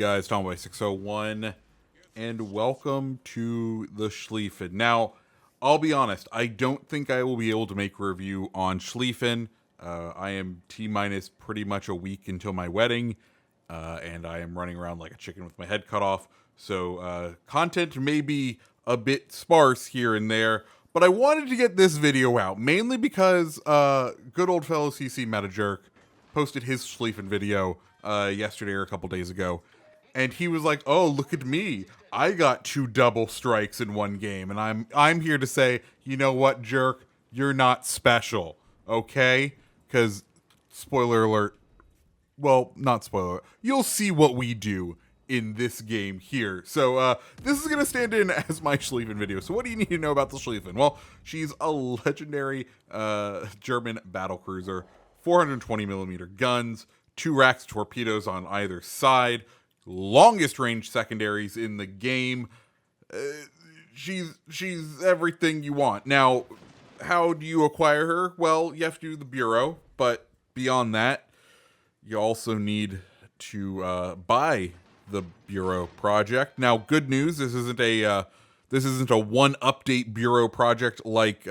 guys? Tomboy601, and welcome to the Schlieffen. Now, I'll be honest, I don't think I will be able to make a review on Schlieffen. I am T-minus pretty much a week until my wedding, and I am running around like a chicken with my head cut off, so content may be a bit sparse here and there, but I wanted to get this video out, mainly because good old fellow CC Metajerk posted his Schlieffen video yesterday or a couple days ago, and he was like, "Oh, look at me! I got 2 double strikes in one game," and I'm here to say, you know what, jerk, you're not special, okay? Because spoiler alert, well, not spoiler, you'll see what we do in this game here. So this is going to stand in as my Schlieffen video. So what do you need to know about the Schlieffen? Well, she's a legendary German battlecruiser, 420mm guns, 2 racks of torpedoes on either side, longest range secondaries in the game. She's everything you want. Now, how do you acquire her? Well, you have to do the Bureau, but beyond that, you also need to buy the Bureau project. Now, good news, this isn't a one update Bureau project like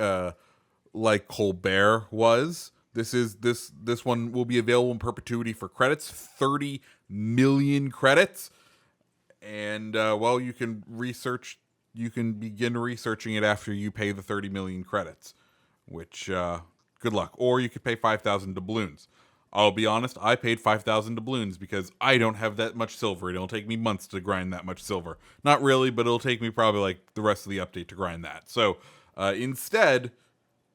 Colbert was. This one will be available in perpetuity for credits, 30 million credits, and well, you can begin researching it after you pay the 30 million credits, which good luck. Or you could pay 5,000 doubloons. I'll be honest, I paid 5,000 doubloons because I don't have that much silver. It'll take me months to grind that much silver. Not really, but it'll take me probably like the rest of the update to grind that. So instead,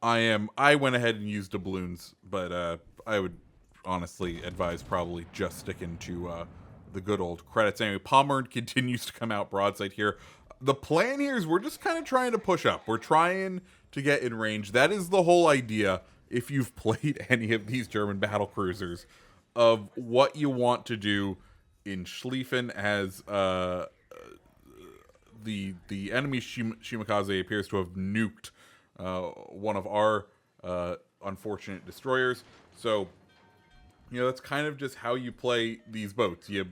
I went ahead and used doubloons, but I would honestly advise probably just sticking to the good old credits. Anyway, Pommern continues to come out broadside here. The plan here is we're just kind of trying to push up. We're trying to get in range. That is the whole idea, if you've played any of these German battle cruisers, of what you want to do in Schlieffen, as the enemy Shimakaze appears to have nuked one of our unfortunate destroyers. So, you know, that's kind of just how you play these boats. You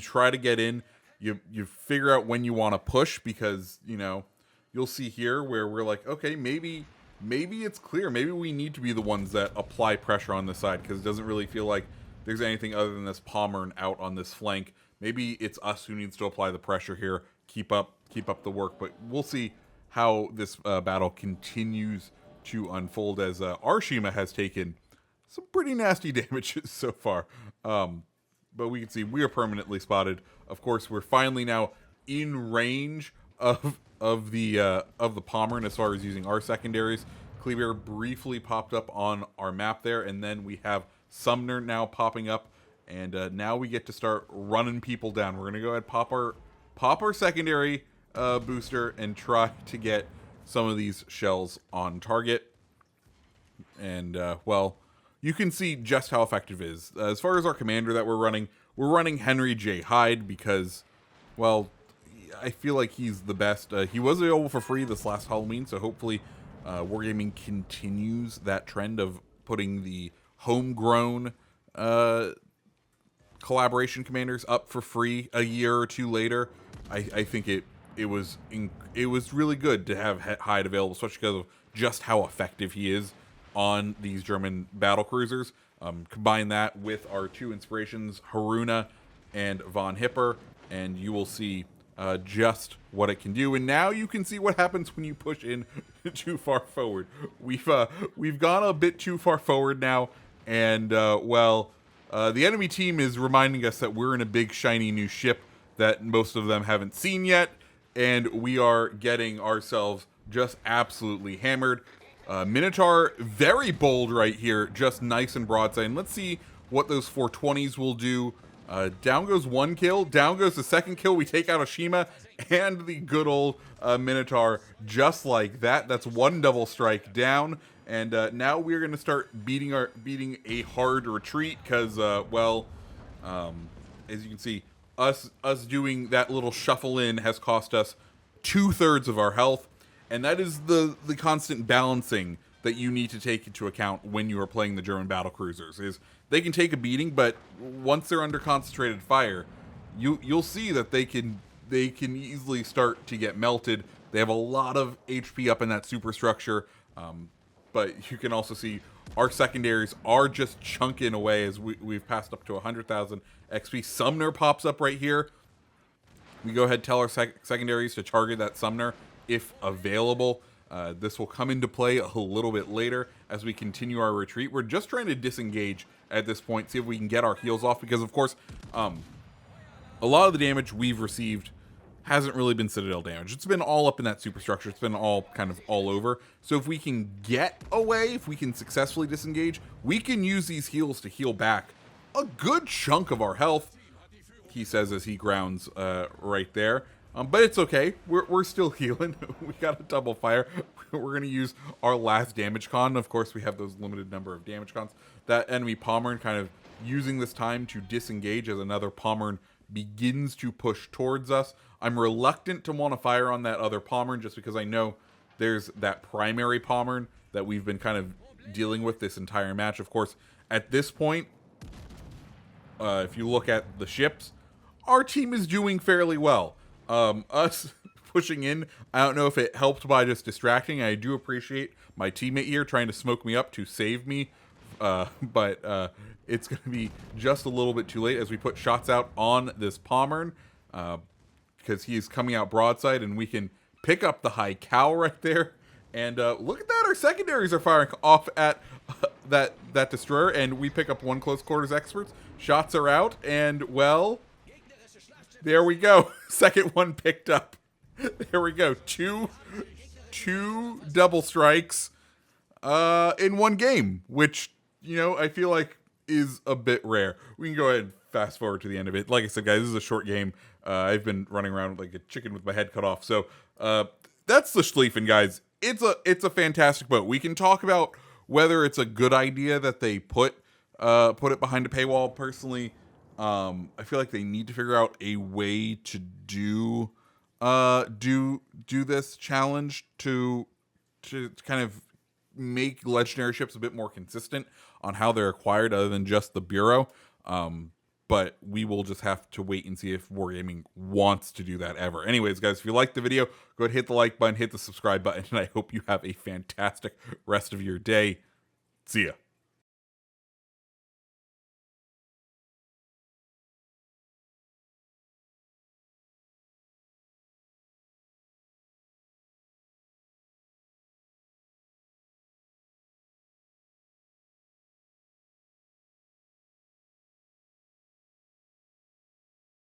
try to get in. You figure out when you want to push, because, you know, you'll see here where we're like, okay, maybe it's clear. Maybe we need to be the ones that apply pressure on this side, because it doesn't really feel like there's anything other than this Pommern out on this flank. Maybe it's us who needs to apply the pressure here. Keep up the work. But we'll see how this battle continues to unfold, as our Shima has taken some pretty nasty damages so far. But we can see we are permanently spotted. Of course, we're finally now in range of the Pommern as far as using our secondaries. Kleber briefly popped up on our map there, and then we have Sumner now popping up, and now we get to start running people down. We're gonna go ahead, pop our secondary booster and try to get some of these shells on target. And well, you can see just how effective it is. As far as our commander that we're running Henry J. Hyde, because, well, I feel like he's the best. He was available for free this last Halloween, so hopefully Wargaming continues that trend of putting the homegrown collaboration commanders up for free a year or two later. I think it was really good to have Hyde available, especially because of just how effective he is on these German battle cruisers. Combine that with our 2 inspirations, Haruna and von Hipper, and you will see just what it can do. And now you can see what happens when you push in too far forward. We've gone a bit too far forward now, and well, the enemy team is reminding us that we're in a big shiny new ship that most of them haven't seen yet, and we are getting ourselves just absolutely hammered. Minotaur, very bold right here, just nice and broadside. And let's see what those 420s will do. Down goes 1 kill, down goes the 2nd kill. We take out Oshima and the good old Minotaur just like that. That's 1 double strike down. And now we're going to start beating a hard retreat, because, well, as you can see, us doing that little shuffle in has cost us 2/3 of our health. And that is the constant balancing that you need to take into account when you are playing the German battlecruisers. Is they can take a beating, but once they're under concentrated fire, you'll see that they can easily start to get melted. They have a lot of HP up in that superstructure, but you can also see our secondaries are just chunking away as we've passed up to 100,000 XP. Sumner pops up right here. We go ahead and tell our secondaries to target that Sumner if available. This will come into play a little bit later as we continue our retreat. We're just trying to disengage at this point, see if we can get our heals off, because of course, a lot of the damage we've received hasn't really been Citadel damage. It's been all up in that superstructure. It's been all kind of all over. So if we can get away, if we can successfully disengage, we can use these heals to heal back a good chunk of our health, he says as he grounds right there. But it's okay. We're still healing. We got a double fire. We're going to use our last damage con. Of course, we have those limited number of damage cons. That enemy Pommern kind of using this time to disengage as another Pommern begins to push towards us. I'm reluctant to want to fire on that other Pommern just because I know there's that primary Pommern that we've been kind of dealing with this entire match. Of course, at this point, if you look at the ships, our team is doing fairly well. Us pushing in, I don't know if it helped by just distracting. I do appreciate my teammate here trying to smoke me up to save me, but it's going to be just a little bit too late as we put shots out on this Pommern, because he is coming out broadside, and we can pick up the high cow right there. And look at that, our secondaries are firing off at that destroyer, and we pick up one close quarters experts. Shots are out, and well, there we go. Second one picked up. There we go. Two double strikes in one game, which, you know, I feel like is a bit rare. We can go ahead and fast forward to the end of it. Like I said, guys, this is a short game. I've been running around like a chicken with my head cut off. So that's the Schlieffen, guys. It's a fantastic boat. We can talk about whether it's a good idea that they put it behind a paywall. Personally, I feel like they need to figure out a way to do this challenge to kind of make legendary ships a bit more consistent on how they're acquired other than just the Bureau. But we will just have to wait and see if Wargaming wants to do that ever. Anyways, guys, if you liked the video, go ahead and hit the like button, hit the subscribe button, and I hope you have a fantastic rest of your day. See ya.